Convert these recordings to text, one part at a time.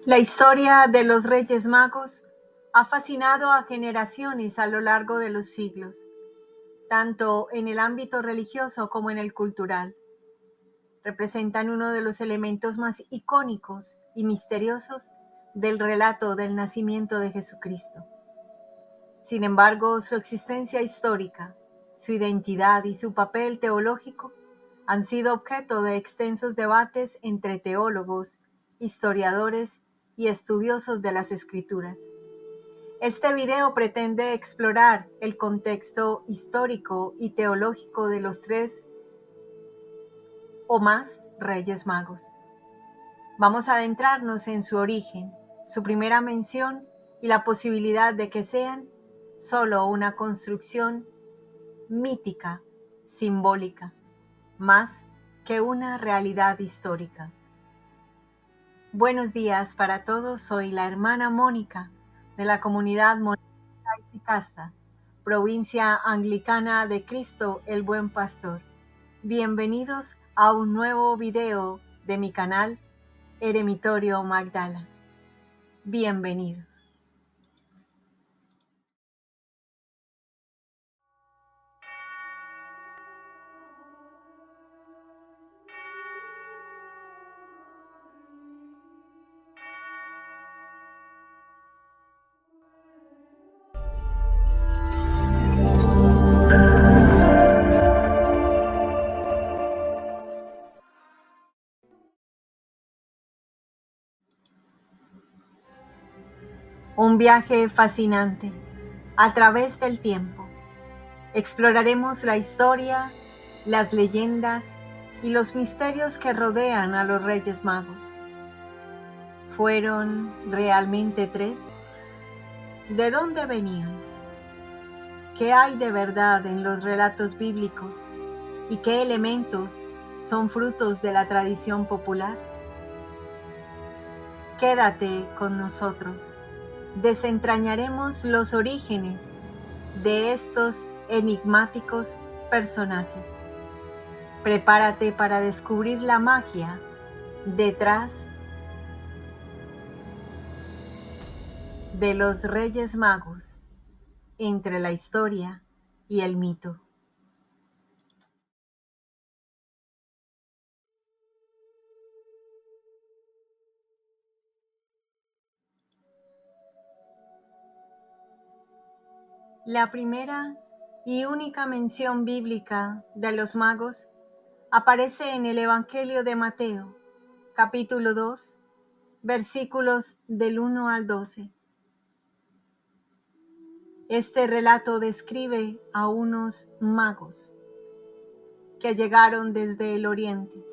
La historia de los Reyes Magos ha fascinado a generaciones a lo largo de los siglos, tanto en el ámbito religioso como en el cultural. Representan uno de los elementos más icónicos y misteriosos del relato del nacimiento de Jesucristo. Sin embargo, su existencia histórica, su identidad y su papel teológico han sido objeto de extensos debates entre teólogos, historiadores y estudiosos de las Escrituras. Este video pretende explorar el contexto histórico y teológico de los 3 o más Reyes Magos. Vamos a adentrarnos en su origen, su primera mención y la posibilidad de que sean solo una construcción mítica, simbólica, más que una realidad histórica. Buenos días para todos, soy la hermana Mónica de la comunidad Mónica y Casta, provincia anglicana de Cristo el Buen Pastor. Bienvenidos a un nuevo video de mi canal Eremitorio Magdala. Bienvenidos. Un viaje fascinante a través del tiempo. Exploraremos la historia, las leyendas y los misterios que rodean a los Reyes Magos. ¿Fueron realmente 3? ¿De dónde venían? ¿Qué hay de verdad en los relatos bíblicos? ¿Y qué elementos son frutos de la tradición popular? Quédate con nosotros. Desentrañaremos los orígenes de estos enigmáticos personajes. Prepárate para descubrir la magia detrás de los Reyes Magos, entre la historia y el mito. La primera y única mención bíblica de los magos aparece en el Evangelio de Mateo, capítulo 2, versículos del 1 al 12. Este relato describe a unos magos que llegaron desde el oriente,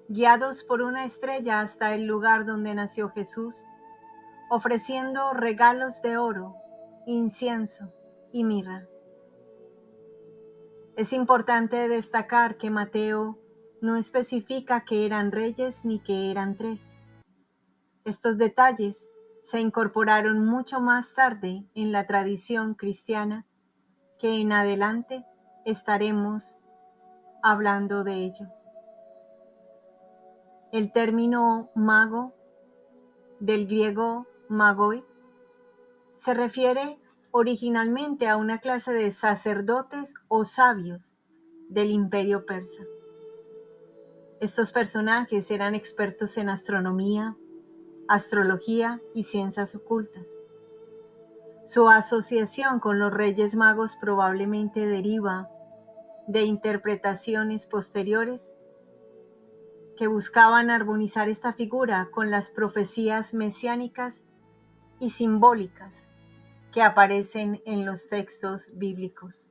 guiados por una estrella hasta el lugar donde nació Jesús, ofreciendo regalos de oro, incienso y mirra. Es importante destacar que Mateo no especifica que eran reyes ni que eran 3. Estos detalles se incorporaron mucho más tarde en la tradición cristiana, que en adelante estaremos hablando de ello. El término mago, del griego magoi, se refiere originalmente a una clase de sacerdotes o sabios del Imperio Persa. Estos personajes eran expertos en astronomía, astrología y ciencias ocultas. Su asociación con los Reyes Magos probablemente deriva de interpretaciones posteriores que buscaban armonizar esta figura con las profecías mesiánicas y simbólicas que aparecen en los textos bíblicos.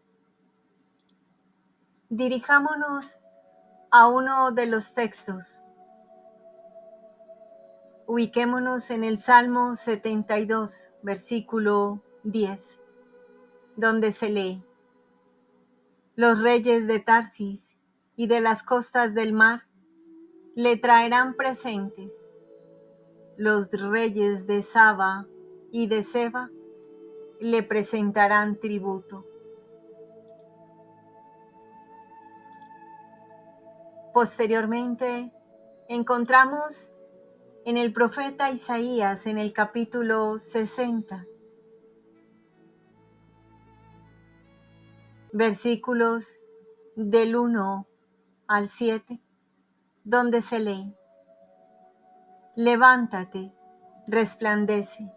Dirijámonos a uno de los textos. Ubiquémonos en el Salmo 72, versículo 10, donde se lee: Los reyes de Tarsis y de las costas del mar le traerán presentes. Los reyes de Saba y de Seba le presentarán tributo. Posteriormente, encontramos en el profeta Isaías, en el capítulo 60, versículos del 1 al 7, donde se lee: Levántate, resplandece,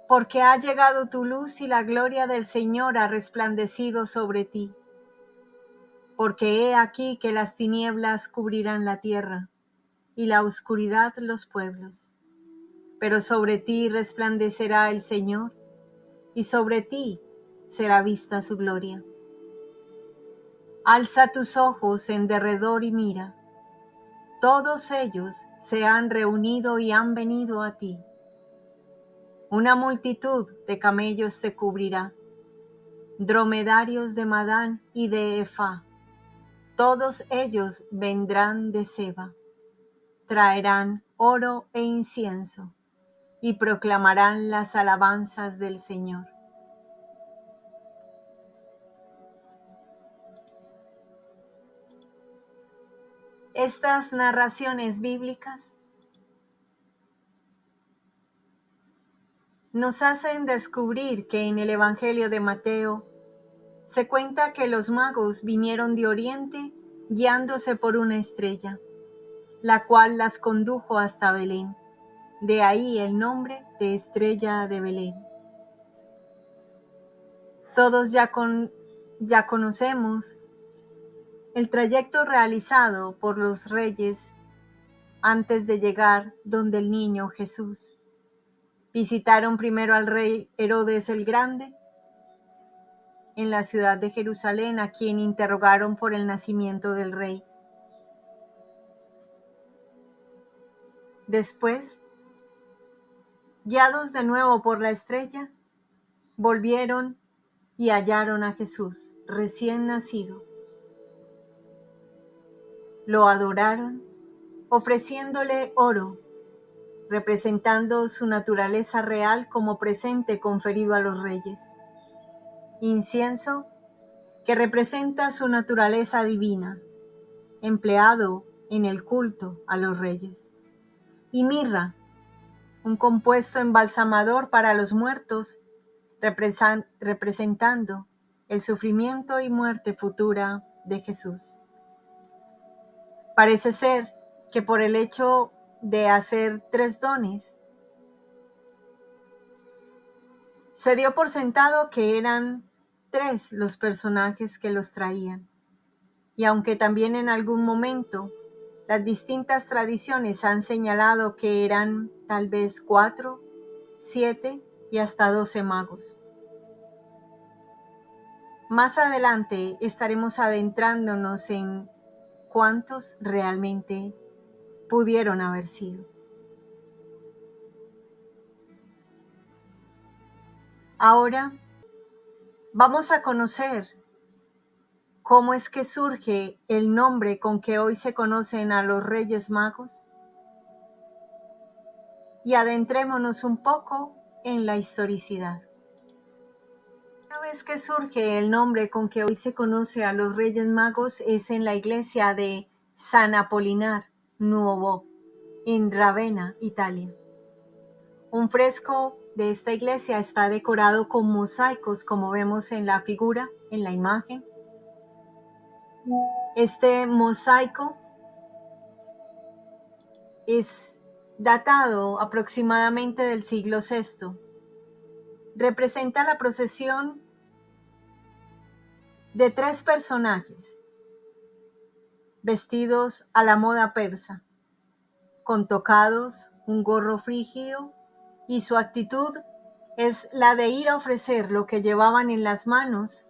porque ha llegado tu luz y la gloria del Señor ha resplandecido sobre ti. Porque he aquí que las tinieblas cubrirán la tierra, y la oscuridad los pueblos. Pero sobre ti resplandecerá el Señor, y sobre ti será vista su gloria. Alza tus ojos en derredor y mira. Todos ellos se han reunido y han venido a ti. Una multitud de camellos te cubrirá, dromedarios de Madán y de Efá. Todos ellos vendrán de Seba. Traerán oro e incienso y proclamarán las alabanzas del Señor. Estas narraciones bíblicas nos hacen descubrir que en el Evangelio de Mateo se cuenta que los magos vinieron de Oriente guiándose por una estrella, la cual las condujo hasta Belén. De ahí el nombre de Estrella de Belén. Todos ya conocemos el trayecto realizado por los reyes antes de llegar donde el niño Jesús. Visitaron primero al rey Herodes el Grande en la ciudad de Jerusalén, a quien interrogaron por el nacimiento del rey. Después, guiados de nuevo por la estrella, volvieron y hallaron a Jesús recién nacido. Lo adoraron, ofreciéndole oro, representando su naturaleza real como presente conferido a los reyes. Incienso, que representa su naturaleza divina, empleado en el culto a los reyes. Y mirra, un compuesto embalsamador para los muertos, representando el sufrimiento y muerte futura de Jesús. Parece ser que por el hecho de hacer 3 dones, se dio por sentado que eran 3 los personajes que los traían. Y aunque también en algún momento las distintas tradiciones han señalado que eran tal vez 4, 7 y hasta 12 magos. Más adelante estaremos adentrándonos en cuántos realmente pudieron haber sido. Ahora vamos a conocer cómo es que surge el nombre con que hoy se conocen a los Reyes Magos y adentrémonos un poco en la historicidad. Una vez que surge el nombre con que hoy se conoce a los Reyes Magos es en la iglesia de San Apolinar Nuovo, en Ravenna, Italia. Un fresco de esta iglesia está decorado con mosaicos, como vemos en la figura, en la imagen. Este mosaico es datado aproximadamente del siglo VI. Representa la procesión de 3 personajes vestidos a la moda persa, con tocados, un gorro frígido, y su actitud es la de ir a ofrecer lo que llevaban en las manos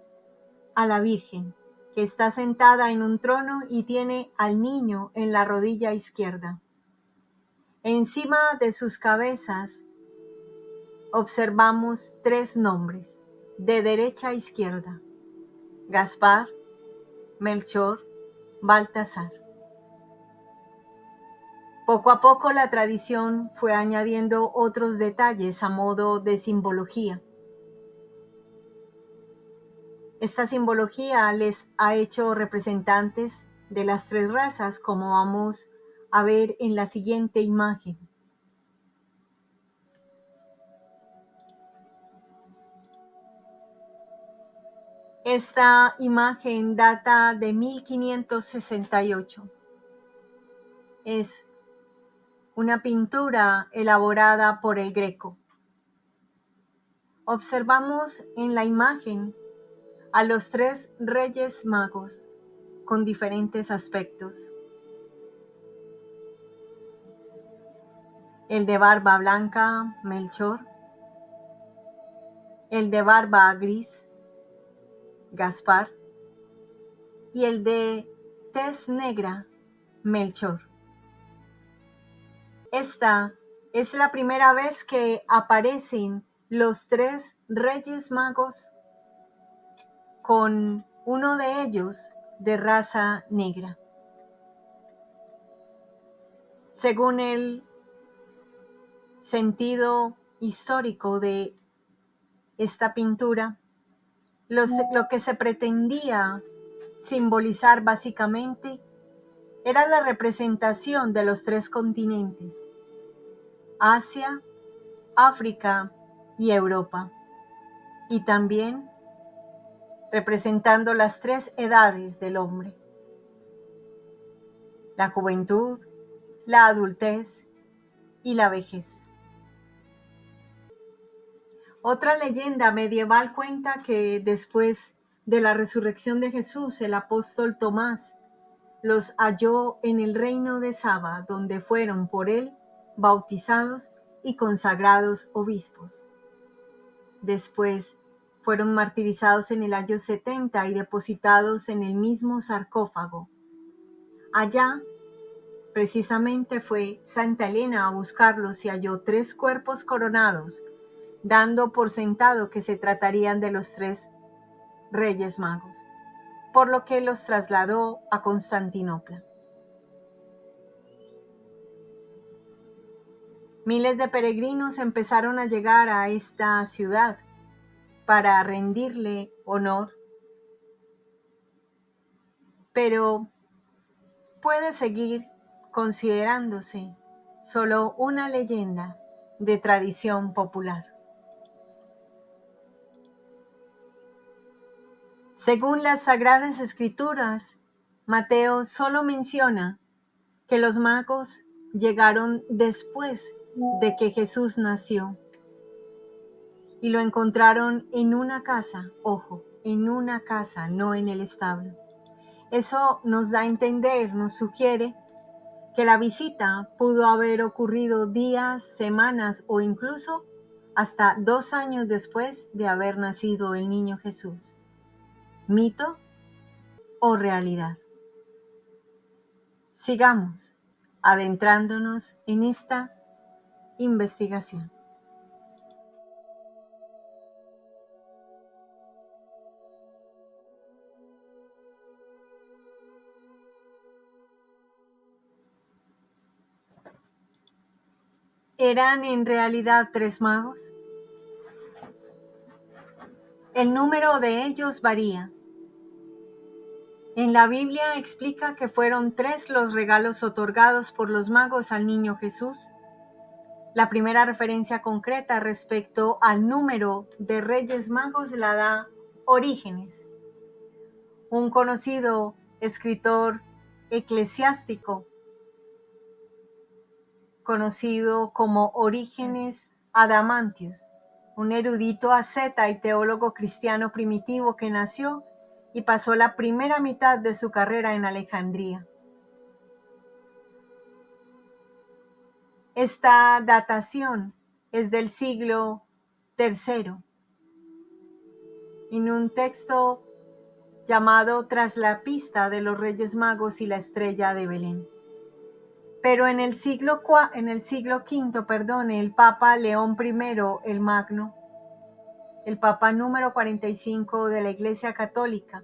a la Virgen, que está sentada en un trono y tiene al niño en la rodilla izquierda. Encima de sus cabezas observamos 3 nombres, de derecha a izquierda: Gaspar, Melchor, Baltasar. Poco a poco la tradición fue añadiendo otros detalles a modo de simbología. Esta simbología les ha hecho representantes de las 3 razas, como vamos a ver en la siguiente imagen. Esta imagen data de 1568. Es una pintura elaborada por el Greco. Observamos en la imagen a los 3 reyes magos con diferentes aspectos. El de barba blanca, Melchor. El de barba gris, Gaspar. Y el de tez negra, Melchor. Esta es la primera vez que aparecen los 3 reyes magos con uno de ellos de raza negra. Según el sentido histórico de esta pintura, lo que se pretendía simbolizar básicamente era la representación de los 3 continentes: Asia, África y Europa, y también representando las 3 edades del hombre: la juventud, la adultez y la vejez. Otra leyenda medieval cuenta que después de la resurrección de Jesús, el apóstol Tomás los halló en el reino de Saba, donde fueron por él bautizados y consagrados obispos. Después fueron martirizados en el año 70 y depositados en el mismo sarcófago. Allá, precisamente, fue Santa Elena a buscarlos y halló 3 cuerpos coronados, dando por sentado que se tratarían de los 3 reyes magos, por lo que los trasladó a Constantinopla. Miles de peregrinos empezaron a llegar a esta ciudad para rendirle honor, pero puede seguir considerándose solo una leyenda de tradición popular. Según las Sagradas Escrituras, Mateo solo menciona que los magos llegaron después de que Jesús nació y lo encontraron en una casa, ojo, en una casa, no en el establo. Eso nos da a entender, nos sugiere que la visita pudo haber ocurrido días, semanas o incluso hasta 2 años después de haber nacido el niño Jesús. ¿Mito o realidad? Sigamos adentrándonos en esta investigación. ¿Eran en realidad 3 magos? El número de ellos varía. En la Biblia explica que fueron 3 los regalos otorgados por los magos al niño Jesús. La primera referencia concreta respecto al número de reyes magos la da Orígenes, un conocido escritor eclesiástico conocido como Orígenes Adamantius, un erudito asceta y teólogo cristiano primitivo que nació y pasó la primera mitad de su carrera en Alejandría. Esta datación es del siglo III, en un texto llamado Tras la pista de los Reyes Magos y la estrella de Belén. Pero en el siglo V, el Papa León I el Magno, el Papa número 45 de la Iglesia Católica,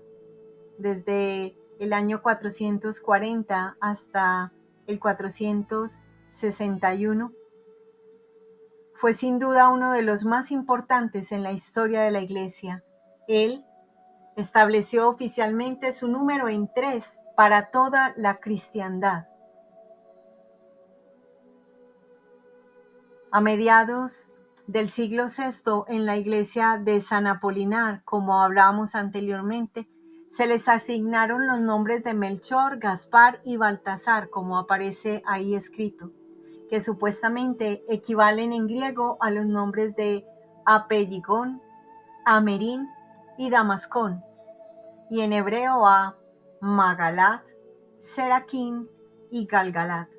desde el año 440 hasta el 461, fue sin duda uno de los más importantes en la historia de la Iglesia. Él estableció oficialmente su número en 3 para toda la cristiandad. A mediados del siglo VI en la iglesia de San Apolinar, como hablábamos anteriormente, se les asignaron los nombres de Melchor, Gaspar y Baltasar, como aparece ahí escrito, que supuestamente equivalen en griego a los nombres de Apelligón, Amerin y Damascón, y en hebreo a Magalat, Seraquín y Galgalat.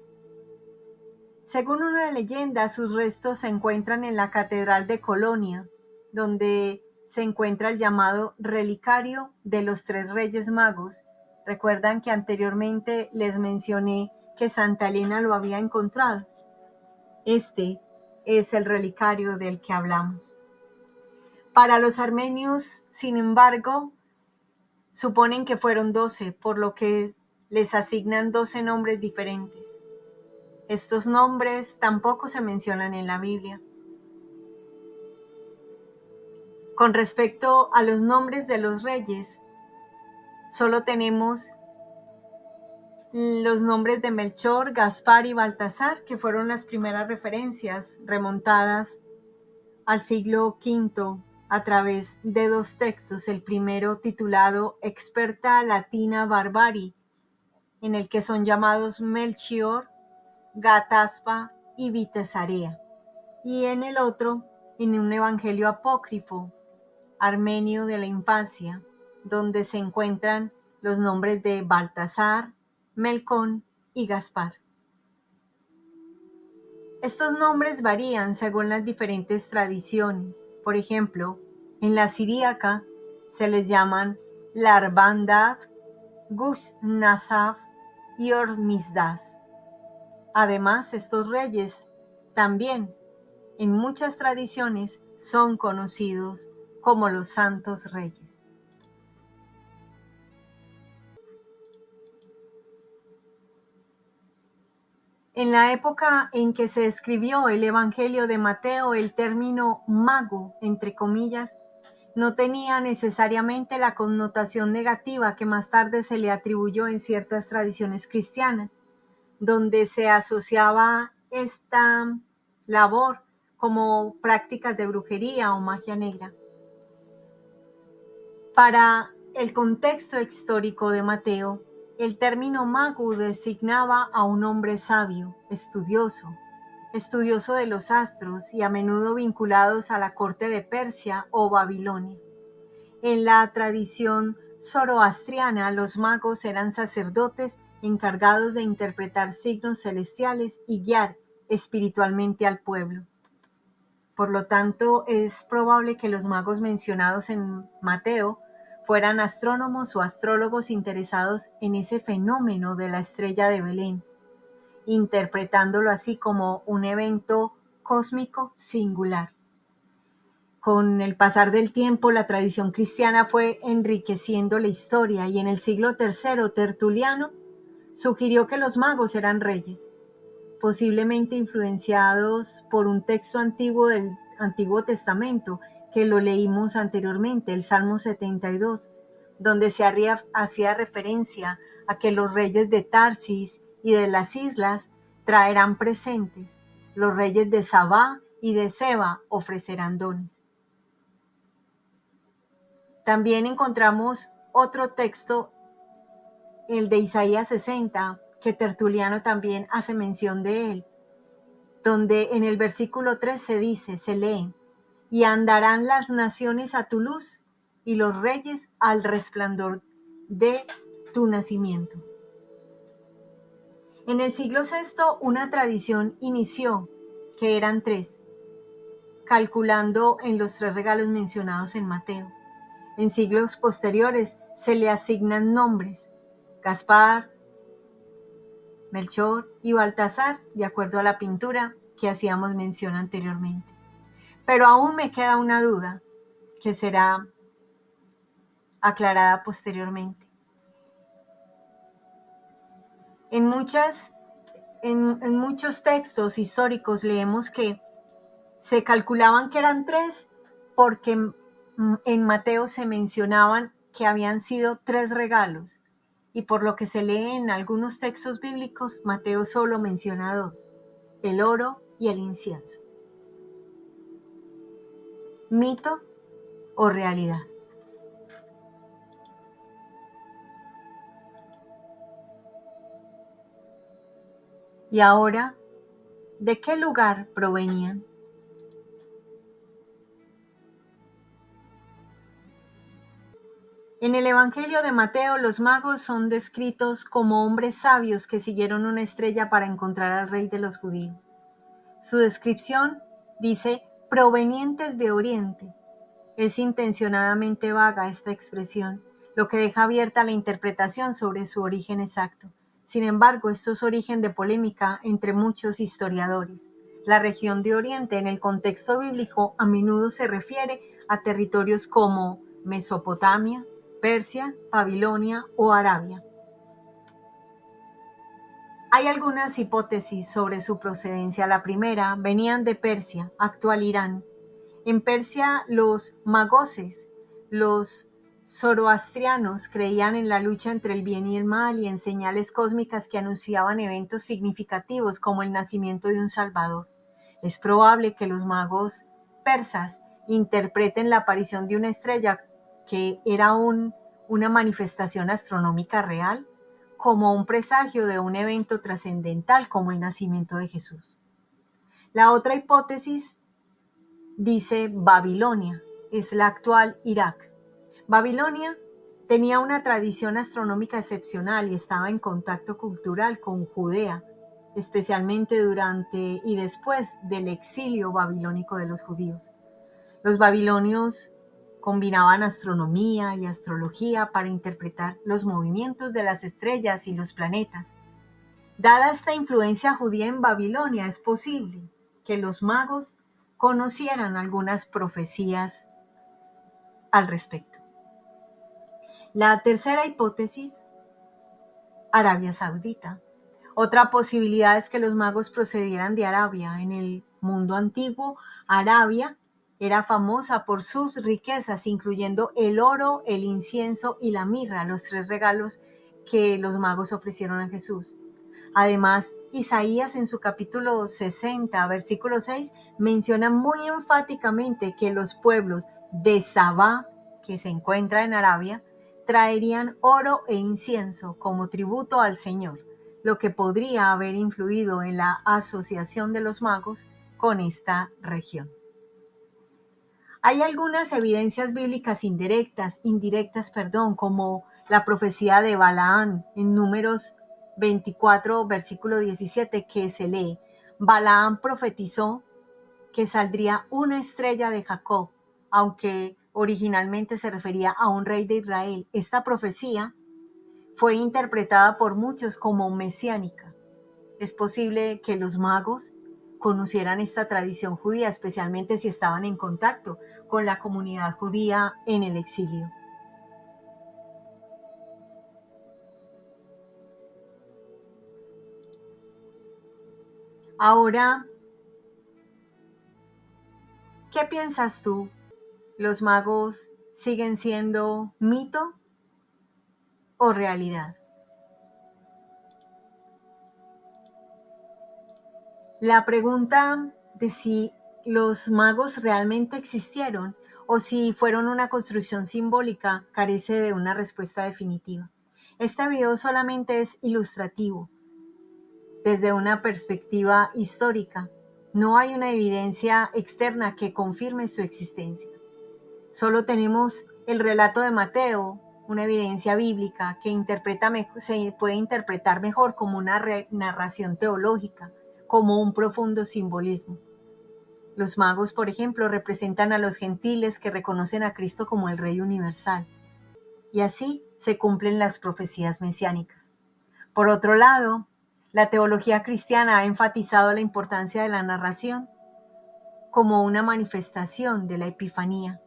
Según una leyenda, sus restos se encuentran en la Catedral de Colonia, donde se encuentra el llamado relicario de los tres Reyes Magos. Recuerdan que anteriormente les mencioné que Santa Elena lo había encontrado. Este es el relicario del que hablamos. Para los armenios, sin embargo, suponen que fueron 12, por lo que les asignan 12 nombres diferentes. Estos nombres tampoco se mencionan en la Biblia. Con respecto a los nombres de los reyes, solo tenemos los nombres de Melchor, Gaspar y Baltasar, que fueron las primeras referencias remontadas al siglo V a través de 2 textos. El primero titulado Experta Latina Barbari, en el que son llamados Melchior, Gataspa y Vitesarea, y en el otro, en un evangelio apócrifo, armenio de la infancia, donde se encuentran los nombres de Baltasar, Melcón y Gaspar. Estos nombres varían según las diferentes tradiciones. Por ejemplo, en la siríaca se les llaman Larbandad, Gus Nasaf y Hormizdas. Además, estos reyes también, en muchas tradiciones, son conocidos como los Santos Reyes. En la época en que se escribió el Evangelio de Mateo, el término mago, entre comillas, no tenía necesariamente la connotación negativa que más tarde se le atribuyó en ciertas tradiciones cristianas, donde se asociaba esta labor como prácticas de brujería o magia negra. Para el contexto histórico de Mateo, el término mago designaba a un hombre sabio, estudioso de los astros y a menudo vinculados a la corte de Persia o Babilonia. En la tradición zoroastriana, los magos eran sacerdotes encargados de interpretar signos celestiales y guiar espiritualmente al pueblo. Por lo tanto, es probable que los magos mencionados en Mateo fueran astrónomos o astrólogos interesados en ese fenómeno de la estrella de Belén, interpretándolo así como un evento cósmico singular. Con el pasar del tiempo, la tradición cristiana fue enriqueciendo la historia y en el siglo III, Tertuliano sugirió que los magos eran reyes, posiblemente influenciados por un texto antiguo del Antiguo Testamento que lo leímos anteriormente, el Salmo 72, donde se hacía referencia a que los reyes de Tarsis y de las islas traerán presentes, los reyes de Sabá y de Seba ofrecerán dones. También encontramos otro texto, el de Isaías 60, que Tertuliano también hace mención de él, donde en el versículo 3 se lee, y andarán las naciones a tu luz y los reyes al resplandor de tu nacimiento. En el siglo VI una tradición inició, que eran 3, calculando en los 3 regalos mencionados en Mateo. En siglos posteriores se le asignan nombres, Gaspar, Melchor y Baltasar, de acuerdo a la pintura que hacíamos mención anteriormente. Pero aún me queda una duda que será aclarada posteriormente. En muchos textos históricos leemos que se calculaban que eran 3 porque en Mateo se mencionaban que habían sido 3 regalos y por lo que se lee en algunos textos bíblicos, Mateo solo menciona 2, el oro y el incienso. mito o realidad. Y ahora, ¿de qué lugar provenían? En el Evangelio de Mateo, los magos son descritos como hombres sabios que siguieron una estrella para encontrar al rey de los judíos. Su descripción dice provenientes de Oriente. Es intencionadamente vaga esta expresión, lo que deja abierta la interpretación sobre su origen exacto. Sin embargo, esto es origen de polémica entre muchos historiadores. La región de Oriente en el contexto bíblico a menudo se refiere a territorios como Mesopotamia, Persia, Babilonia o Arabia. Hay algunas hipótesis sobre su procedencia. La primera, venían de Persia, actual Irán. En Persia, los magoses, los zoroastrianos, creían en la lucha entre el bien y el mal y en señales cósmicas que anunciaban eventos significativos como el nacimiento de un Salvador. Es probable que los magos persas interpreten la aparición de una estrella que era una manifestación astronómica real como un presagio de un evento trascendental como el nacimiento de Jesús. La otra hipótesis dice Babilonia, es la actual Irak. Babilonia tenía una tradición astronómica excepcional y estaba en contacto cultural con Judea, especialmente durante y después del exilio babilónico de los judíos. Los babilonios combinaban astronomía y astrología para interpretar los movimientos de las estrellas y los planetas. Dada esta influencia judía en Babilonia, es posible que los magos conocieran algunas profecías al respecto. La tercera hipótesis, Arabia Saudita. Otra posibilidad es que los magos procedieran de Arabia. En el mundo antiguo, Arabia era famosa por sus riquezas, incluyendo el oro, el incienso y la mirra, los tres regalos que los magos ofrecieron a Jesús. Además, Isaías en su capítulo 60, versículo 6, menciona muy enfáticamente que los pueblos de Sabá, que se encuentra en Arabia, traerían oro e incienso como tributo al Señor, lo que podría haber influido en la asociación de los magos con esta región. Hay algunas evidencias bíblicas indirectas, como la profecía de Balaán en Números 24, versículo 17, que se lee: Balaán profetizó que saldría una estrella de Jacob, aunque originalmente se refería a un rey de Israel. Esta profecía fue interpretada por muchos como mesiánica. Es posible que los magos conocieran esta tradición judía, especialmente si estaban en contacto con la comunidad judía en el exilio. Ahora, ¿qué piensas tú? ¿Los magos siguen siendo mito o realidad? La pregunta de si los magos realmente existieron o si fueron una construcción simbólica carece de una respuesta definitiva. Este video solamente es ilustrativo. Desde una perspectiva histórica, no hay una evidencia externa que confirme su existencia. Solo tenemos el relato de Mateo, una evidencia bíblica que se puede interpretar mejor como una narración teológica, como un profundo simbolismo. Los magos, por ejemplo, representan a los gentiles que reconocen a Cristo como el Rey universal. Y así se cumplen las profecías mesiánicas. Por otro lado, la teología cristiana ha enfatizado la importancia de la narración como una manifestación de la Epifanía,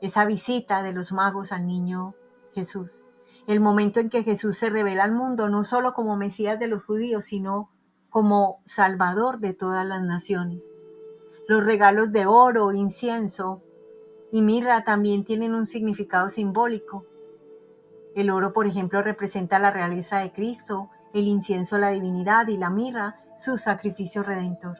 esa visita de los magos al niño Jesús, el momento en que Jesús se revela al mundo no solo como Mesías de los judíos, sino como Salvador de todas las naciones. Los regalos de oro, incienso y mirra también tienen un significado simbólico. El oro, por ejemplo, representa la realeza de Cristo, el incienso la divinidad y la mirra su sacrificio redentor.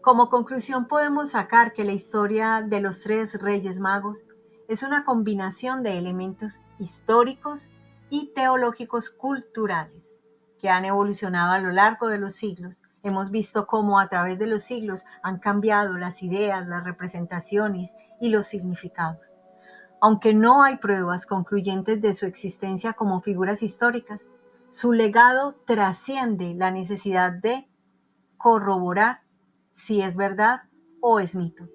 Como conclusión podemos sacar que la historia de los tres Reyes Magos es una combinación de elementos históricos y teológicos culturales que han evolucionado a lo largo de los siglos. Hemos visto cómo a través de los siglos han cambiado las ideas, las representaciones y los significados. Aunque no hay pruebas concluyentes de su existencia como figuras históricas, su legado trasciende la necesidad de corroborar si es verdad o es mito.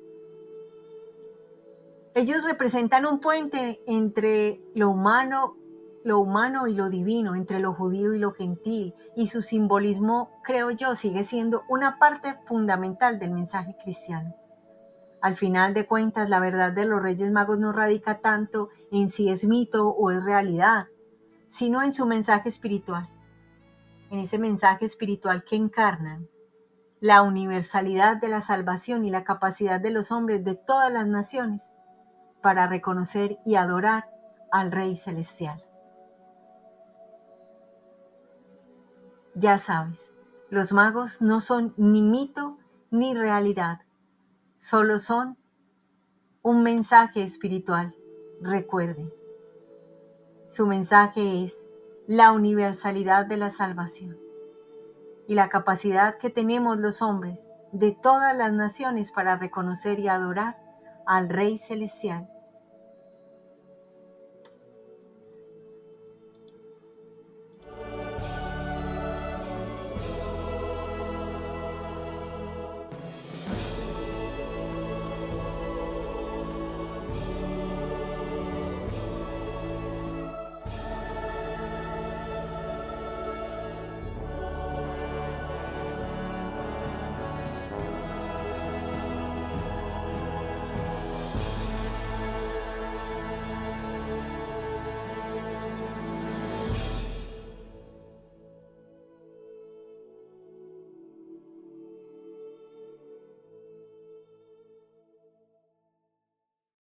Ellos representan un puente entre lo humano y lo divino, entre lo judío y lo gentil, y su simbolismo, creo yo, sigue siendo una parte fundamental del mensaje cristiano. Al final de cuentas, la verdad de los Reyes Magos no radica tanto en si es mito o es realidad, sino en su mensaje espiritual, en ese mensaje espiritual que encarnan la universalidad de la salvación y la capacidad de los hombres de todas las naciones para reconocer y adorar al Rey Celestial. Ya sabes, los magos no son ni mito ni realidad, solo son un mensaje espiritual. Recuerde, su mensaje es la universalidad de la salvación y la capacidad que tenemos los hombres de todas las naciones para reconocer y adorar al Rey Celestial